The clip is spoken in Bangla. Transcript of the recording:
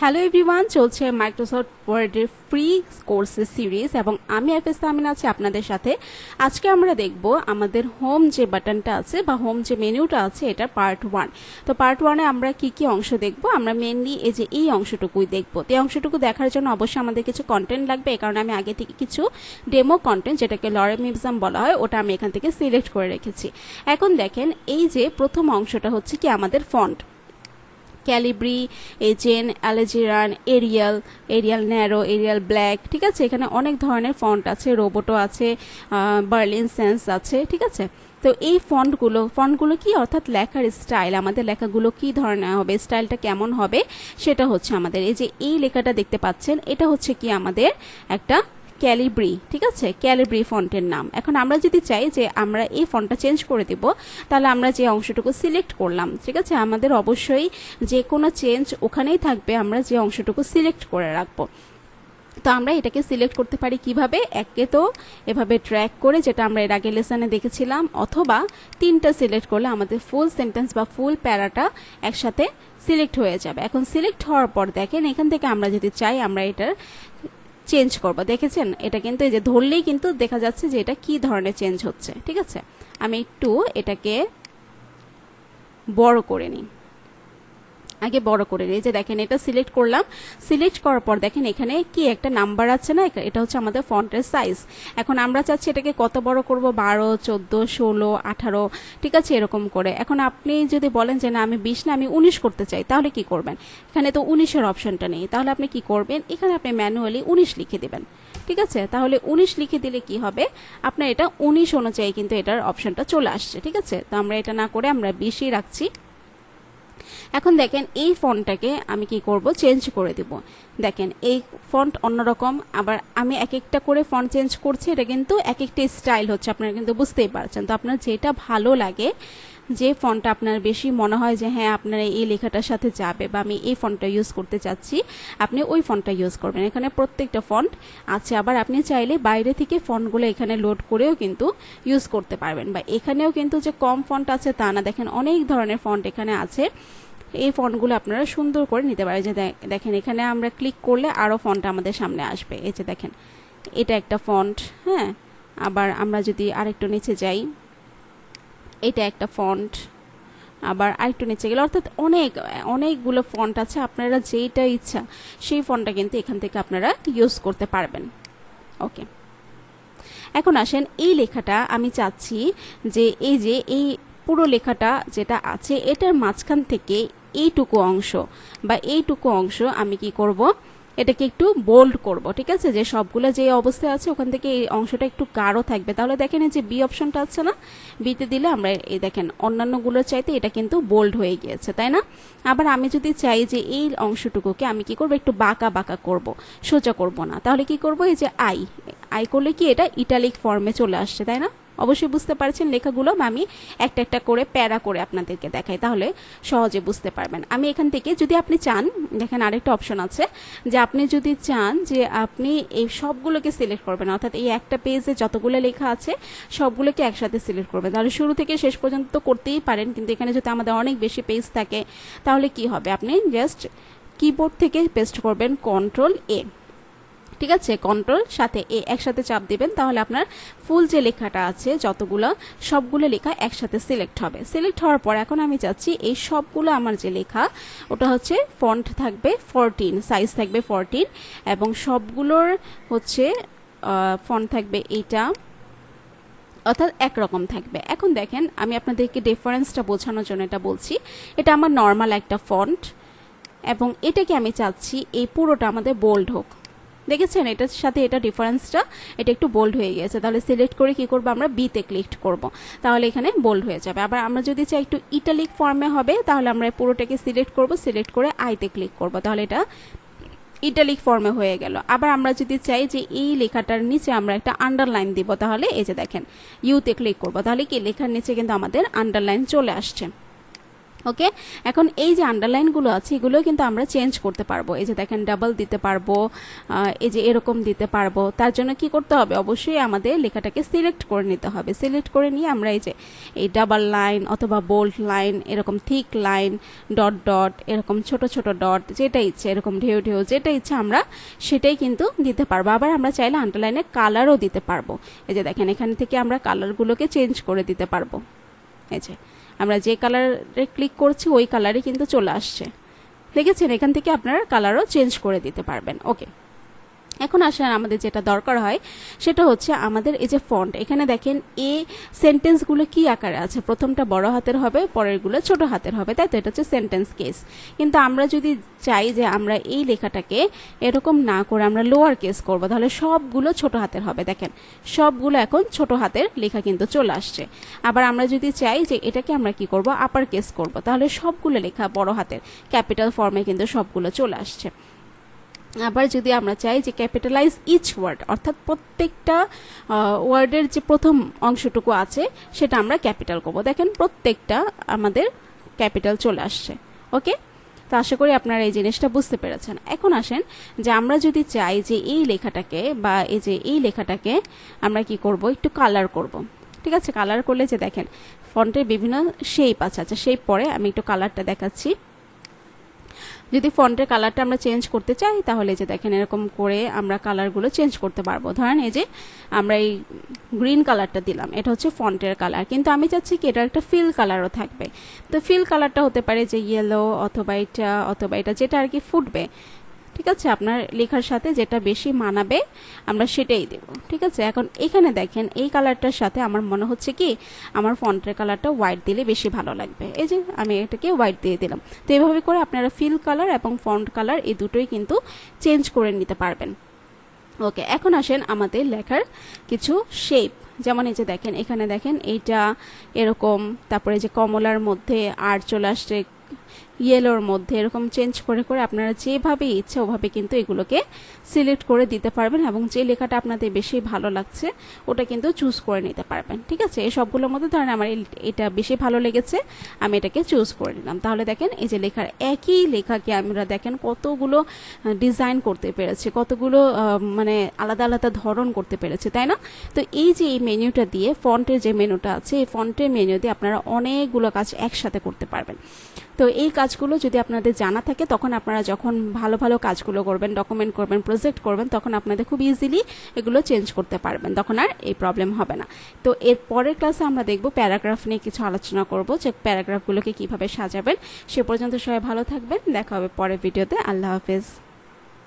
হ্যালো এভরিওয়ান, চলছে মাইক্রোসফট ওয়ার্ডের ফ্রি কোর্সের সিরিজ এবং আমি এফএস তামিন আছি আপনাদের সাথে। আজকে আমরা দেখব আমাদের হোম যে বাটনটা আছে বা হোম যে মেনুটা আছে এটা পার্ট 1। তো পার্ট 1-এ আমরা কি কি অংশ দেখব? আমরা মেইনলি এই অংশটুকুই দেখব। তো এই অংশটুকু দেখার জন্য অবশ্যই আমাদের কিছু কন্টেন্ট লাগবে, এই কারণে আমি আগে থেকে কিছু ডেমো কন্টেন্ট, যেটাকে লরেমিজম বলা হয়, ওটা আমি এখান থেকে সিলেক্ট করে রেখেছি। এখন দেখেন, এই যে প্রথম অংশটা হচ্ছে কি আমাদের font, Calibri, Agency, Algerian, Arial Narrow, Arial Black. ঠিক আছে, এখানে অনেক ধরনের ফন্ট আছে, রোবোটো আছে, বার্লিন সেন্স আছে। ঠিক আছে, তো এই ফন্টগুলো কি, অর্থাৎ লেখার স্টাইল, আমাদের লেখাগুলো কি ধরনের হবে, স্টাইলটা কেমন হবে, সেটা হচ্ছে আমাদের এই যে এই লেখাটা দেখতে পাচ্ছেন, এটা হচ্ছে কি আমাদের একটা ক্যালিব্রি। ঠিক আছে, ক্যালিব্রি ফন্টের নাম। এখন আমরা যদি চাই যে আমরা এই ফন্টটা চেঞ্জ করে দিব, তাহলে আমরা যে অংশটুকু সিলেক্ট করলাম, ঠিক আছে, আমাদের অবশ্যই যে কোনো চেঞ্জ ওখানেই থাকবে, আমরা যে অংশটুকু সিলেক্ট করে রাখবো। তো আমরা এটাকে সিলেক্ট করতে পারি কিভাবে? একে তো এভাবে ড্র্যাগ করে, যেটা আমরা এর আগে লেসনে দেখেছিলাম, অথবা তিনটা সিলেক্ট করলে আমাদের ফুল সেন্টেন্স বা ফুল প্যারাটা একসাথে সিলেক্ট হয়ে যাবে। এখন সিলেক্ট হওয়ার পর দেখেন, এখান থেকে আমরা যদি চাই আমরা এটার চেঞ্জ করবো। দেখেছেন, এটা কিন্তু এই যে ধরলেই কিন্তু দেখা যাচ্ছে যে এটা কি ধরনের চেঞ্জ হচ্ছে। ঠিক আছে, আমি একটু এটাকে বড় করে নিই, আগে বড় করে নিই। যে দেখেন, এটা সিলেক্ট করলাম, সিলেক্ট করার পর দেখেন এখানে কি একটা নাম্বার আছে না, এটা হচ্ছে আমাদের ফন্টের সাইজ। এখন আমরা চাচ্ছি এটাকে কত বড় করব, 12, 14, 16, 18। ঠিক আছে, এরকম করে। এখন আপনি যদি বলেন যে না আমি 20 না আমি 19 করতে চাই, তাহলে কি করবেন? এখানে তো 19-এর অপশনটা নেই, তাহলে আপনি কি করবেন? এখানে আপনি ম্যানুয়ালি 19 লিখে দেবেন। ঠিক আছে, তাহলে 19 লিখে দিলে কি হবে, আপনার এটা 19 অনুযায়ী কিন্তু এটার অপশনটা চলে আসছে। ঠিক আছে, তো আমরা এটা না করে আমরা 20-ই রাখছি। এখন দেখেন, এই ফন্টটাকে আমি কি করব, চেঞ্জ করে দিব। দেখেন, এই ফন্ট অন্যরকম, আবার আমি এক একটা করে ফন্ট চেঞ্জ করছি, এটা কিন্তু এক একটা স্টাইল হচ্ছে, আপনারা কিন্তু বুঝতেই পারছেন। তো আপনার যেটা ভালো লাগে, যে ফন্টটা আপনার বেশি মনে হয় যে হ্যাঁ আপনার এই লেখাটার সাথে যাবে, বা আমি এই ফন্টটা ইউজ করতে চাচ্ছি, আপনি ওই ফন্টটা ইউজ করবেন। এখানে প্রত্যেকটা ফন্ট আছে, আবার আপনি চাইলে বাইরে থেকে ফন্টগুলো এখানে লোড করেও কিন্তু ইউজ করতে পারবেন, বা এখানেও কিন্তু যে কম ফন্ট আছে তা না, দেখেন অনেক ধরনের ফন্ট এখানে আছে। এই ফন্টগুলো আপনারা সুন্দর করে নিতে পারেন। যে দেখেন, এখানে আমরা ক্লিক করলে আরও ফন্ট আমাদের সামনে আসবে। এই যে দেখেন, এটা একটা ফন্ট। হ্যাঁ, আবার আমরা যদি আরেকটু নিচে যাই, এটা একটা ফন্ট, আবার আরেকটু নিচে গেলে, অর্থাৎ অনেকগুলো ফন্ট আছে, আপনারা যেইটা ইচ্ছা সেই ফন্টটা কিন্তু এখান থেকে আপনারা ইউজ করতে পারবেন। ওকে, এখন আসেন, এই লেখাটা আমি চাচ্ছি যে এই পুরো লেখাটা যেটা আছে এটার মাঝখান থেকে এইটুকু অংশ আমি কি করব, এটাকে একটু বোল্ড করব। ঠিক আছে, যে সবগুলো যে অবস্থায় আছে ওখান থেকে এই অংশটা একটু গাঢ় থাকবে। তাহলে দেখেন, এই যে বি অপশনটা আছে না, বিতে দিলে আমরা এই দেখেন অন্যান্যগুলোর চাইতে এটা কিন্তু বোল্ড হয়ে গিয়েছে, তাই না? আবার আমি যদি চাই যে এই অংশটুকুকে আমি কি করব, একটু বাঁকা বাঁকা করব, সোজা করব না, তাহলে কি করব, এই যে আই করলে কি এটা ইটালিক ফর্মে চলে আসছে, তাই না? অবশ্যই বুঝতে পারছেন লেখাগুলো, আমি একটা একটা করে প্যারা করে আপনাদেরকে দেখাই, তাহলে সহজে বুঝতে পারবেন। আমি এখান থেকে যদি আপনি চান, দেখেন আরেকটা অপশন আছে, যে আপনি যদি চান যে আপনি এই সবগুলোকে সিলেক্ট করবেন, অর্থাৎ এই একটা পেজে যতগুলো লেখা আছে সবগুলোকে একসাথে সিলেক্ট করবেন, তাহলে শুরু থেকে শেষ পর্যন্ত করতেই পারেন। কিন্তু এখানে যদি আমাদের অনেক বেশি পেজ থাকে, তাহলে কি হবে, আপনি জাস্ট কিবোর্ড থেকে পেস্ট করবেন Ctrl+A। ঠিক আছে, কন্ট্রোল সাথে এ একসাথে চাপ দিবেন, তাহলে আপনার ফুল যে লেখাটা আছে সবগুলো লেখা একসাথে সিলেক্ট হবে। সিলেক্ট হওয়ার পর এখন আমি চাচ্ছি এই সবগুলো আমার যে লেখা ওটা হচ্ছে ফন্ট থাকবে 14, সাইজ থাকবে 14, এবং সবগুলোর হচ্ছে ফন্ট থাকবে এইটা, অর্থাৎ একরকম থাকবে। এখন দেখেন, আমি আপনাদেরকে ডিফারেন্সটা বোঝানোর জন্য এটা বলছি। এটা আমার নর্মাল একটা ফন্ট, এবং এটাকে আমি চাচ্ছি এই পুরোটা আমাদের বোল্ড হোক। দেখেছেন, এটার সাথে এটা ডিফারেন্সটা, এটা একটু বোল্ড হয়ে গেছে। তাহলে সিলেক্ট করে কি করব, আমরা বিতে ক্লিক করব, তাহলে এখানে বোল্ড হয়ে যাবে। আবার আমরা যদি চাই একটু ইটালিক ফর্মে হবে, তাহলে আমরা পুরোটাকে সিলেক্ট করব, সিলেক্ট করে আইতে ক্লিক করব, তাহলে এটা ইটালিক ফর্মে হয়ে গেল। আবার আমরা যদি চাই যে এই লেখাটার নিচে আমরা একটা আন্ডারলাইন দিব, তাহলে এই যে দেখেন ইউতে ক্লিক করব, তাহলে কি লেখার নিচে কিন্তু আমাদের আন্ডারলাইন চলে আসছে। ওকে, এখন এই যে আন্ডারলাইনগুলো আছে এগুলো কিন্তু আমরা চেঞ্জ করতে পারবো। এই যে দেখেন ডাবল দিতে পারবো, এই যে এরকম দিতে পারবো। তার জন্য কি করতে হবে, অবশ্যই আমাদের লেখাটাকে সিলেক্ট করে নিতে হবে। সিলেক্ট করে নিয়ে আমরা এই যে এই ডাবল লাইন অথবা বোল্ড লাইন, এরকম থিক লাইন, ডট ডট, এরকম ছোট ছোট ডট, যেটা ইচ্ছে, এরকম ঢেউ ঢেউ, যেটা ইচ্ছে আমরা সেটাই কিন্তু দিতে পারবো। আবার আমরা চাইলে আন্ডারলাইনে কালারও দিতে পারবো। এই যে দেখেন এখান থেকে আমরা কালারগুলোকে চেঞ্জ করে দিতে পারবো। এই যে আমরা যে কালারে ক্লিক করছি ওই কালারই কিন্তু চলে আসছে, দেখেছেন? এখান থেকে আপনারা কালারও চেঞ্জ করে দিতে পারবেন। ওকে, এখন আসেন আমাদের যেটা দরকার হয় সেটা হচ্ছে আমাদের এই যে ফন্ট, এখানে দেখেন এ সেন্টেন্সগুলো কি আকারে আছে, প্রথমটা বড় হাতের হবে, পরেরগুলো ছোট হাতের হবে, তাই তো? এটা হচ্ছে সেন্টেন্স কেস। কিন্তু আমরা যদি চাই যে আমরা এই লেখাটাকে এরকম না করে আমরা লোয়ার কেস করব, তাহলে সবগুলো ছোট হাতের হবে। দেখেন সবগুলো এখন ছোট হাতের লেখা কিন্তু চলে আসছে। আবার আমরা যদি চাই যে এটাকে আমরা কি করব, আপার কেস করব, তাহলে সবগুলো লেখা বড় হাতের ক্যাপিটাল ফর্মে কিন্তু সবগুলো চলে আসছে। আবার যদি আমরা চাই যে ক্যাপিটালাইজ ইচ ওয়ার্ড, অর্থাৎ প্রত্যেকটা ওয়ার্ডের যে প্রথম অংশটুকু আছে সেটা আমরা ক্যাপিটাল করব, দেখেন প্রত্যেকটা আমাদের ক্যাপিটাল চলে আসছে। ওকে, তো আশা করি আপনারা এই জিনিসটা বুঝতে পেরেছেন। এখন আসেন যে আমরা যদি চাই যে এই লেখাটাকে বা এই যে এই লেখাটাকে আমরা কি করব, একটু কালার করব। ঠিক আছে, কালার করলে যে দেখেন ফন্টের বিভিন্ন শেপ আছে। আচ্ছা, শেপ পরে আমি একটু কালারটা দেখাচ্ছি। যদি ফন্টের কালারটা আমরা চেঞ্জ করতে চাই তাহলে যে দেখেন এরকম করে আমরা কালারগুলো চেঞ্জ করতে পারবো। ধরেন এই যে আমরা এই গ্রিন কালারটা দিলাম, এটা হচ্ছে ফন্টের কালার, কিন্তু আমি চাচ্ছি কি এটা একটা ফিল কালারও থাকবে। তো ফিল কালারটা হতে পারে যে ইয়েলো অথবা এটা যেটা আর কি ফুটবে। ঠিক আছে, আপনার লেখার সাথে যেটা বেশি মানাবে আমরা সেটাই দেব। ঠিক আছে, এখন এখানে দেখেন এই কালারটার সাথে আমার মনে হচ্ছে কি আমার ফন্টের কালারটা হোয়াইট দিলে বেশি ভালো লাগবে। এই যে আমি এটাকে হোয়াইট দিয়ে দিলাম। তো এভাবে করে আপনারা ফিল কালার এবং ফন্ট কালার এই দুটোই কিন্তু চেঞ্জ করে নিতে পারবেন। ওকে, এখন আসেন আমাদের লেখার কিছু শেপ। যেমন এই যে দেখেন এখানে দেখেন এইটা এরকম, তারপরে যে কমলার মধ্যে আর চলে আসছে, ইয়েলোর মধ্যে, এরকম চেঞ্জ করে করে আপনারা যেভাবে ইচ্ছা ওভাবে কিন্তু এগুলোকে সিলেক্ট করে দিতে পারবেন এবং যে লেখাটা আপনাদের বেশি ভালো লাগছে ওটা কিন্তু চুজ করে নিতে পারবেন। ঠিক আছে, এই সবগুলোর মধ্যে ধরেন আমার এটা বেশি ভালো লেগেছে, আমি এটাকে চুজ করে নিলাম। তাহলে দেখেন এই যে লেখার একই লেখাকে আমরা দেখেন কতগুলো ডিজাইন করতে পেরেছি, কতগুলো মানে আলাদা আলাদা ধরন করতে পেরেছি, তাই না? তো এই যে এই মেনুটা দিয়ে, ফন্টের যে মেনুটা আছে এই ফন্টের মেনু দিয়ে আপনারা অনেকগুলো কাজ একসাথে করতে পারবেন। তো এই কাজগুলো যদি আপনাদের জানা থাকে তখন আপনারা যখন ভালো ভালো কাজগুলো করবেন, ডকুমেন্ট করবেন, প্রজেক্ট করবেন, তখন আপনাদের খুব ইজিলি এগুলো চেঞ্জ করতে পারবেন, তখন আর এই প্রবলেম হবে না। তো এর পরের ক্লাসে আমরা দেখব প্যারাগ্রাফ নিয়ে কিছু আলোচনা করব, যে প্যারাগ্রাফগুলোকে কিভাবে সাজাবেন। সে পর্যন্ত সবাই ভালো থাকবেন, দেখা হবে পরের ভিডিওতে। আল্লাহ হাফেজ।